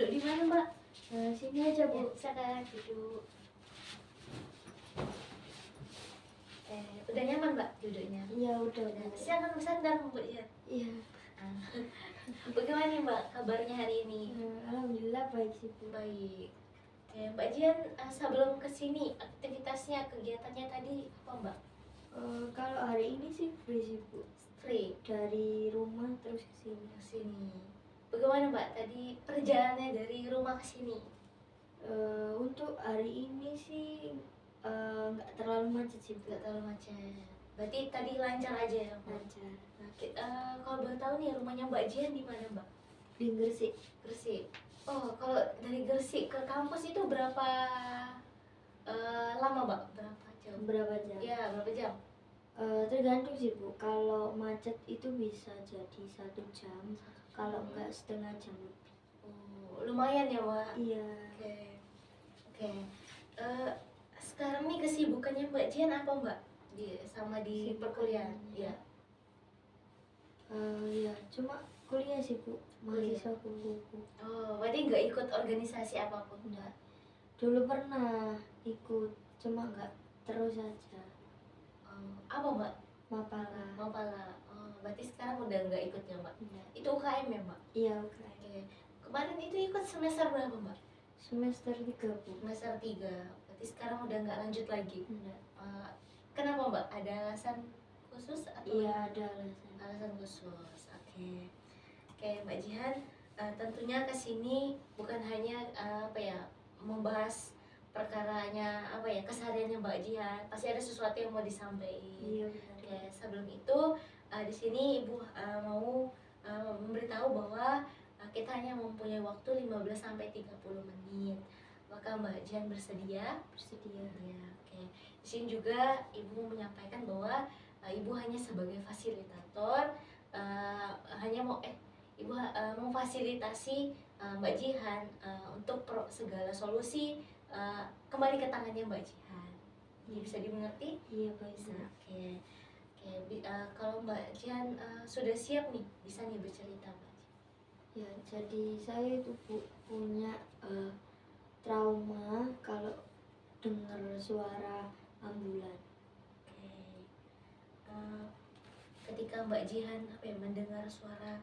duduk di mana Mbak? Sini aja Bu. Ya, silakan duduk. Udah nyaman Mbak duduknya? Iya udah. Silakan bersandar Bu ya. Iya. Bagaimana nih Mbak kabarnya hari ini? Alhamdulillah baik sih Bu. Baik. Mbak Jian sebelum kesini aktivitasnya kegiatannya tadi apa Mbak? Kalau hari ini sih free sih Bu. Free Dari rumah terus ke sini. kesini. Bagaimana Mbak tadi perjalanannya dari rumah ke sini? Untuk hari ini sih nggak terlalu macet sih Bu. Nggak terlalu macet. Berarti tadi lancar aja ya Mbak? Lancar. Nah, kalau boleh tahu nih rumahnya Mbak Jian di mana Mbak? Di Gresik. Gresik. Oh, kalau dari Gresik ke kampus itu berapa lama Mbak? Berapa jam? Berapa jam? Ya, berapa jam? Tergantung sih Bu. Kalau macet itu bisa jadi 1 jam. Kalau enggak setengah jam lebih. Oh, lumayan ya Mbak. Iya. Oke. Sekarang nih kesibukannya Mbak Jian apa Mbak? Di perkuliahan? Ya. Ya cuma kuliah sih Bu. Mahasiswa kuliah. Oh, berarti nggak ikut organisasi apapun? Enggak. Dulu pernah ikut, cuma nggak terus aja. Apa Mbak? Mapala. Mapala. Oh, berarti sekarang udah nggak ikut ya Mbak? Enggak. Itu UKM ya Mbak? Iya UKM. Oke. Kemarin itu ikut semester berapa Mbak? Semester 3 Bu. Semester 3. Berarti sekarang udah nggak lanjut lagi? Enggak. Kenapa Mbak? Ada alasan khusus atau? Iya ada alasan. Alasan khusus. Oke Mbak Jihan, tentunya kesini bukan hanya membahas perkaranya kesehariannya Mbak Jihan, pasti ada sesuatu yang mau disampaikan. Iya benar. Oke, sebelum itu di sini Ibu mau memberitahu bahwa kita hanya mempunyai waktu 15-30 menit. Maka Mbak Jihan bersedia? Bersedia. Ya, oke. Di sini juga Ibu menyampaikan bahwa Ibu hanya sebagai fasilitator, Ibu memfasilitasi Mbak Jihan untuk segala solusi kembali ke tangannya Mbak Jihan. Ini bisa dimengerti? Iya baik. Oke. Kalau Mbak Jihan sudah siap nih, bisa nih bercerita Mbak Jihan. Ya jadi saya itu Bu punya trauma kalau dengar suara ambulan. Ketika Mbak Jihan mendengar suara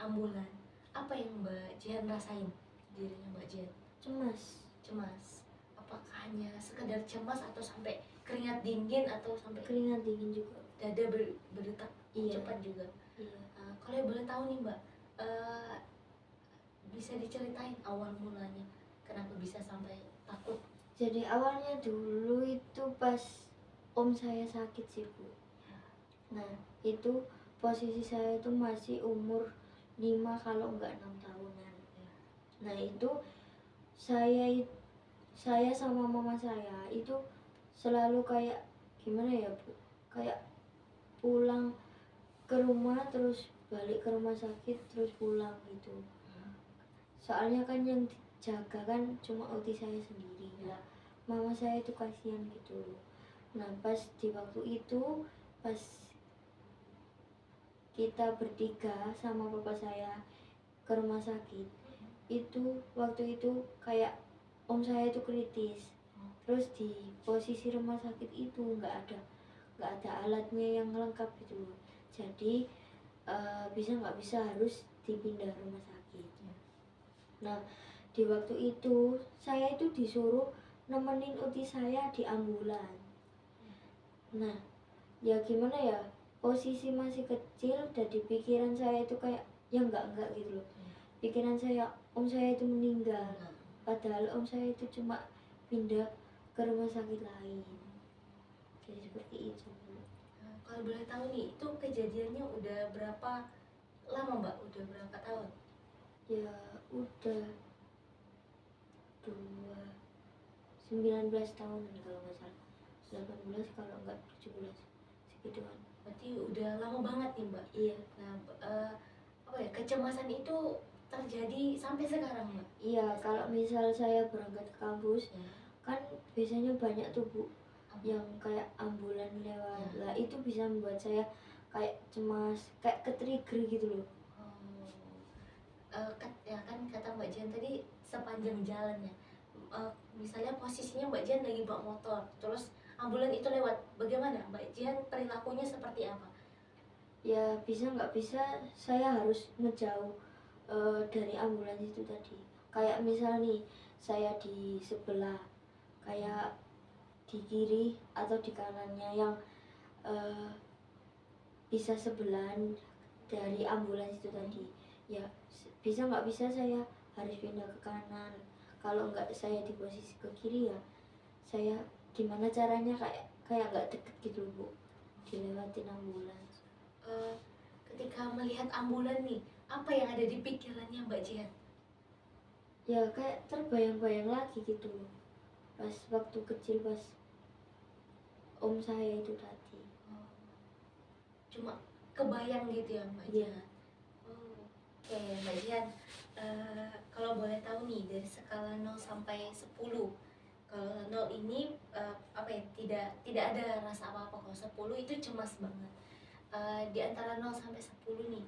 ambulan, apa yang Mbak Jihan rasain dirinya Mbak Jihan? Cemas. Apakah hanya sekedar cemas atau sampai keringat dingin atau sampai Keringat dingin juga. dada berdetak Iya. cepat juga? Iya. Kalau boleh tahu nih Mbak, bisa diceritain awal mulanya kenapa bisa sampai takut? Jadi awalnya dulu itu pas om saya sakit sih Bu. Nah itu posisi saya itu masih umur 5 kalau enggak 6 tahunan. Nah itu saya sama mama saya itu selalu kayak gimana ya Bu, kayak pulang ke rumah terus balik ke rumah sakit terus pulang gitu. Soalnya kan yang jaga kan cuma uti saya sendiri lah. Mama saya itu kasihan gitu. Nah pas di waktu itu pas kita bertiga sama bapak saya ke rumah sakit, itu waktu itu kayak om saya itu kritis. Terus di posisi rumah sakit itu nggak ada alatnya yang lengkap gitu. Jadi nggak bisa harus dipindah rumah sakit. Nah di waktu itu saya itu disuruh nemenin uti saya di ambulan. Nah ya gimana ya, posisi masih kecil dan di pikiran saya itu kayak ya enggak gitu loh. Pikiran saya om saya itu meninggal, padahal om saya itu cuma pindah ke rumah sakit lain. Jadi seperti itu. Kalau boleh tahu nih, itu kejadiannya udah berapa lama Mbak? Udah berapa tahun? Ya udah 19 tahun kalau nggak salah, 18 kalau nggak 17 segituan. Berarti udah lama banget nih Mbak. Iya. Nah, kecemasan itu terjadi sampai sekarang Mbak? Iya, kalau misal saya berangkat ke kampus kan biasanya banyak tuh Bu yang kayak ambulan lewat. Lah itu bisa membuat saya kayak cemas, kayak ke-trigger gitu loh. Ya kan kata sepanjang jalannya. Misalnya posisinya Mbak Jihan lagi bawa motor, terus ambulan itu lewat, bagaimana Mbak Jihan perilakunya seperti apa? Ya bisa nggak bisa saya harus ngejauh dari ambulans itu tadi. Kayak misal nih saya di sebelah, kayak di kiri atau di kanannya yang eh, bisa sebelahan dari ambulans itu tadi. Ya bisa nggak bisa saya harus pindah ke kanan. Kalau nggak saya di posisi ke kiri ya saya gimana caranya kayak kayak nggak deket gitu Bu dilewatin ambulans. Ketika melihat ambulan nih, apa yang ada di pikirannya Mbak Jihan? Ya kayak terbayang-bayang lagi gitu loh pas waktu kecil pas om saya itu tadi. Cuma kebayang gitu ya Mbak Iya. Jihan? Oke Mbak Jihan, kalau boleh tahu nih dari skala 0 sampai 10, kalau 0 ini apa ya, tidak ada rasa apa-apa, kalau 10 itu cemas banget. Di antara 0 sampai 10 nih,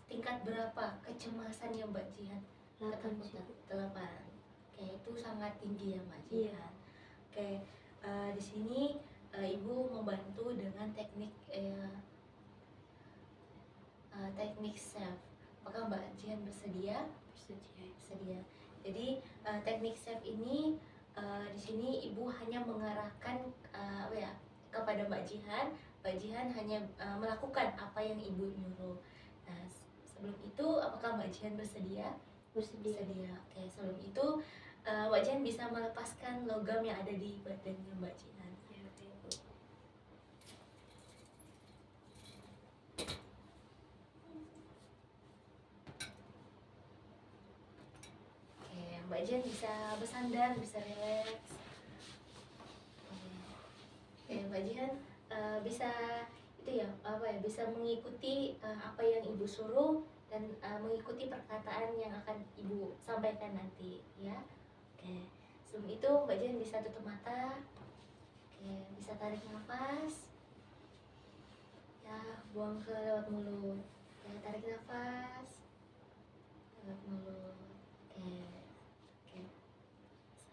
tingkat berapa kecemasannya Mbak Jihan? 8 sih. 8. Oke, itu sangat tinggi ya Mbak Iya. Jihan. Oke, di sini Ibu membantu dengan teknik teknik SAFE. Apakah Mbak Jihan bersedia? Bersedia. Jadi teknik SAFE ini di sini Ibu hanya mengarahkan apa ya, kepada Mbak Jihan. Mbak Jihan hanya melakukan apa yang Ibu nyuruh. Nah, sebelum itu apakah Mbak Jihan bersedia? Bersedia. Oke, sebelum itu Mbak Jihan bisa melepaskan logam yang ada di badannya Mbak Jihan. Mbak Jihan bisa bersandar, bisa rileks. Mbak Jihan bisa itu ya, apa ya, bisa mengikuti apa yang Ibu suruh dan mengikuti perkataan yang akan Ibu sampaikan nanti ya. Oke, sebelum itu Mbak Jihan bisa tutup mata. Oke, bisa tarik nafas. Ya, buang ke lewat mulut. Ya, tarik nafas lewat mulut. Oke.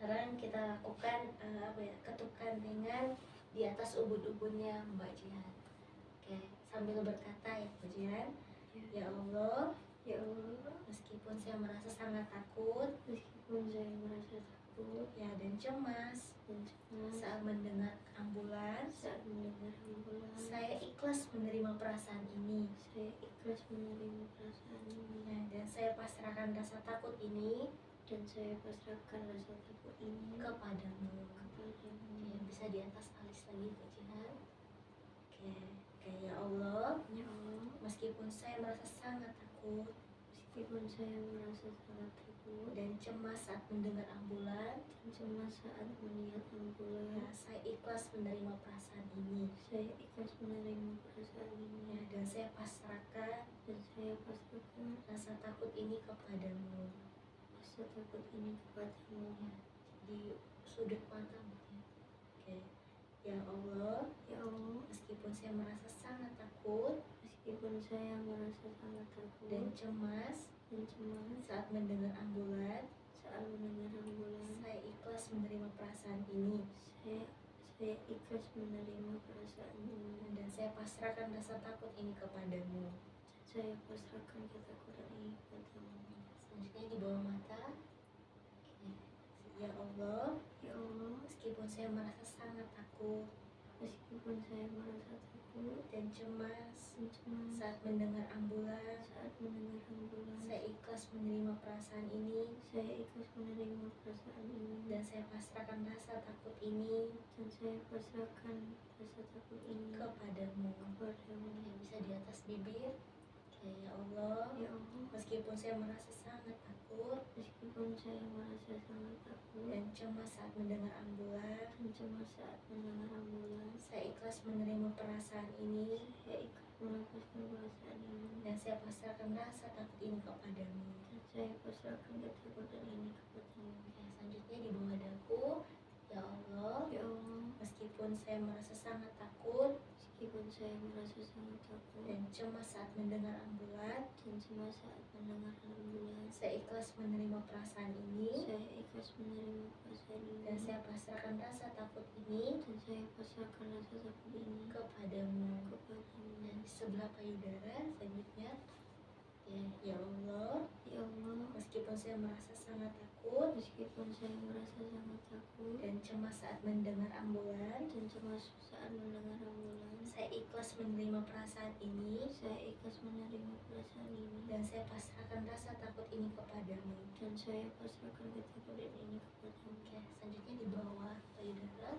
Sekarang kita lakukan apa ya, ketukan ringan di atas ubun-ubunnya Mbak Jihan. Oke, sambil berkata ya Mbak Jihan, ya Allah, meskipun saya merasa sangat takut, ya dan cemas saat mendengar ambulans, saya ikhlas menerima perasaan ini. Ya, dan saya pasrahkan rasa takut ini kepadamu. Ya, bisa di atas alis lagi Mbak Jihan. Oke, ya Allah, meskipun saya merasa sangat takut dan cemas saat mendengar ambulans, ya, saya ikhlas menerima perasaan ini. Ya, dan saya pasrahkan rasa takut ini kepadamu. Ya, di sudut mata Mbak. Oke, ya Allah, meskipun saya merasa sangat takut dan cemas saat mendengar ambulans, saya ikhlas menerima perasaan ini. Dan saya pasrahkan rasa takut ini kepadamu. Selanjutnya di bawah mata. Oke. Ya Allah, meskipun saya merasa sangat takut dan cemas saat mendengar ambulans, saya ikhlas menerima perasaan ini. Dan saya pasrahkan rasa takut ini kepadamu. Ya, bisa di atas bibir. Oke, ya Allah, meskipun saya merasa sangat takut dan cemas saat mendengar ambulans, saya ikhlas menerima perasaan ini. Dan saya pasrahkan rasa takut ini kepadamu. Ya, selanjutnya di bawah dagu. Ya Allah, meskipun saya merasa sangat takut meskipun saya merasa sangat takut dan cemas saat mendengar ambulan. dan cemas saat mendengar ambulan. Saya ikhlas menerima perasaan ini Saya ikhlas menerima perasaan ini dan saya pasrahkan rasa takut ini dan saya pasrahkan rasa takut ini kepadamu. kepadamu. Dan di sebelah payudara selanjutnya, ya Allah, Ya Allah, meskipun saya merasa sangat takut meskipun saya merasa sangat takut dan cemas saat mendengar ambulan, dan cemas saat mendengar ambulan, saya ikhlas menerima perasaan ini saya ikhlas menerima perasaan ini dan saya pasrahkan rasa takut ini kepadamu. dan saya pasrahkan ketakutan ini kepadamu. Oke, selanjutnya di bawah payudara.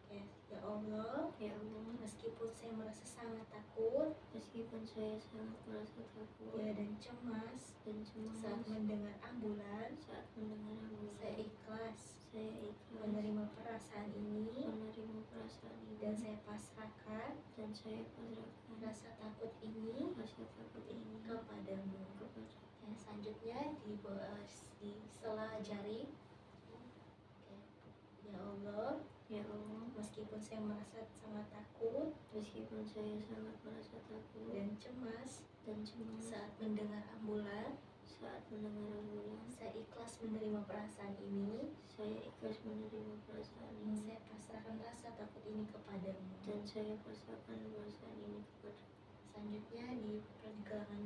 Oke, ya Allah, Ya Allah, meskipun saya merasa sangat takut meskipun saya sangat merasa takut ya dan cemas dan cemas saat mendengar ambulan, saat mendengar saya ambulan, ikhlas saya ikhlas menerima perasaan ini menerima perasaan ini dan saya pasrahkan dan saya pasrahkan rasa takut ini rasa takut ini kepadamu. kepada. Oke, selanjutnya di sela jari. Oke, ya Allah, Ya Allah, meskipun saya merasa sangat takut meskipun saya sangat merasa takut dan cemas dan cemas saat mendengar ambulan, saat mendengar ambulan, saya ikhlas menerima perasaan ini saya ikhlas menerima perasaan dan ini saya pasrahkan rasa takut ini kepadamu. dan saya pasrahkan perasaan ini kepada. Selanjutnya di pergelangan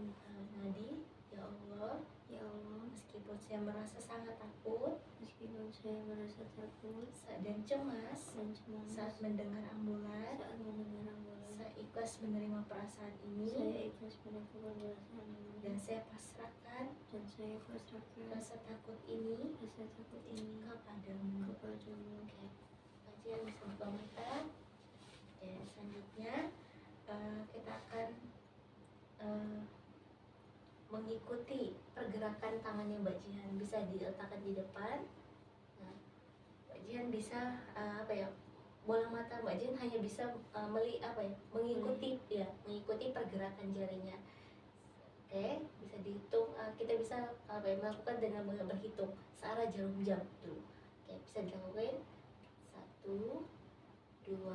nadi, ya Allah, Ya Allah, meskipun saya merasa sangat takut meskipun saya merasa takut dan cemas dan cemas saat mendengar ambulan, saat mendengar ambulan, saya ikhlas menerima perasaan ini saya ikhlas menerima perasaan ini dan saya pasrahkan dan saya pasrahkan rasa takut ini rasa takut ini kepadamu. kepadamu. Oke, kajian bisa buka mata. Oke, selanjutnya kita akan mengikuti pergerakan tangannya Mbak Jihan. Bisa diletakkan di depan. Nah, Mbak Jihan bisa bola mata Mbak Jihan hanya bisa mengikuti pergerakan jarinya. Oke, bisa dihitung. Kita bisa melakukan dengan berhitung searah jarum jam dulu. Oke, bisa dilakukan 1, 2, 3,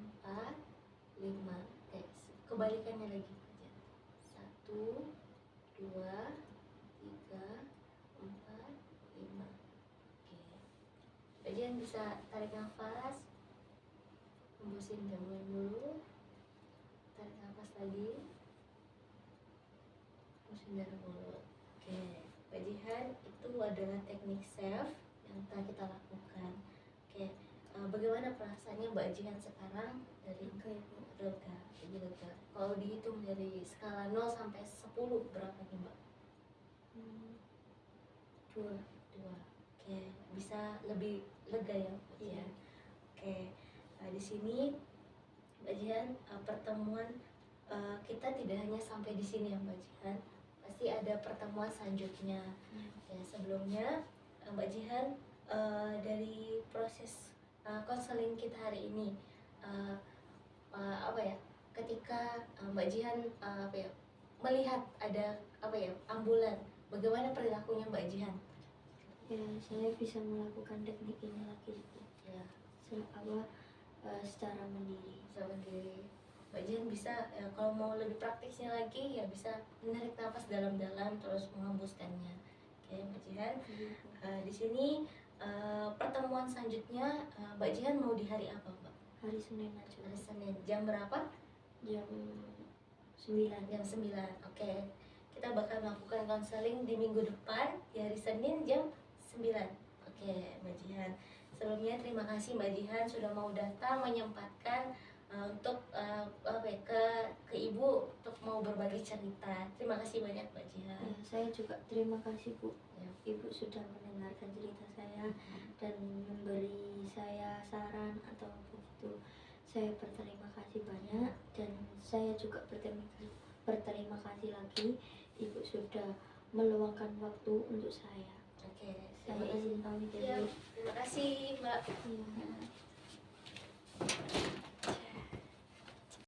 4, 5. Oke, kebalikannya lagi. 1, 2, 3, 4, 5. Oke, bagian bisa tarik nafas, hembusin gangguan dulu, tarik nafas lagi, hembusin dari mulut. Oke, bagian itu adalah teknik self yang telah kita lakukan. Oke, bagaimana perasaannya Mbak Jihan sekarang? Dari lega, lebih lega. Kalau dihitung dari skala 0 sampai 10 berapa nih Mbak? 2. Oke, bisa lebih lega ya Mbak Jihan. Oke, di sini Mbak Jihan, pertemuan kita tidak hanya sampai di sini ya Mbak Jihan. Pasti ada pertemuan selanjutnya. Ya, sebelumnya Mbak Jihan, dari proses konseling kita hari ini, ketika Mbak Jihan melihat ada ambulan, bagaimana perilakunya Mbak Jihan? Ya, saya bisa melakukan teknik ini lagi Ya, secara mandiri. Mbak Jihan bisa, kalau mau lebih praktisnya lagi ya bisa menarik nafas dalam-dalam terus menghembuskannya. Oke Mbak Jihan, di sini pertemuan selanjutnya Mbak Jihan mau di hari apa Mbak? Hari Senin aja. Hari Senin, jam berapa? Jam 9. Jam 9. Oke, kita bakal melakukan konseling di minggu depan di hari Senin jam 9. Oke Mbak Jihan, sebelumnya terima kasih Mbak Jihan sudah mau datang menyempatkan untuk ke Ibu untuk mau berbagi cerita. Terima kasih banyak Mbak Jihan. Ya, saya juga terima kasih Bu. Ya. Ibu sudah mendengarkan cerita saya dan memberi saya saran atau begitu. Saya berterima kasih banyak dan saya juga berterima kasih lagi Ibu sudah meluangkan waktu untuk saya. Oke, Saya izin pamit ya, dulu. terima kasih Mbak. Ya.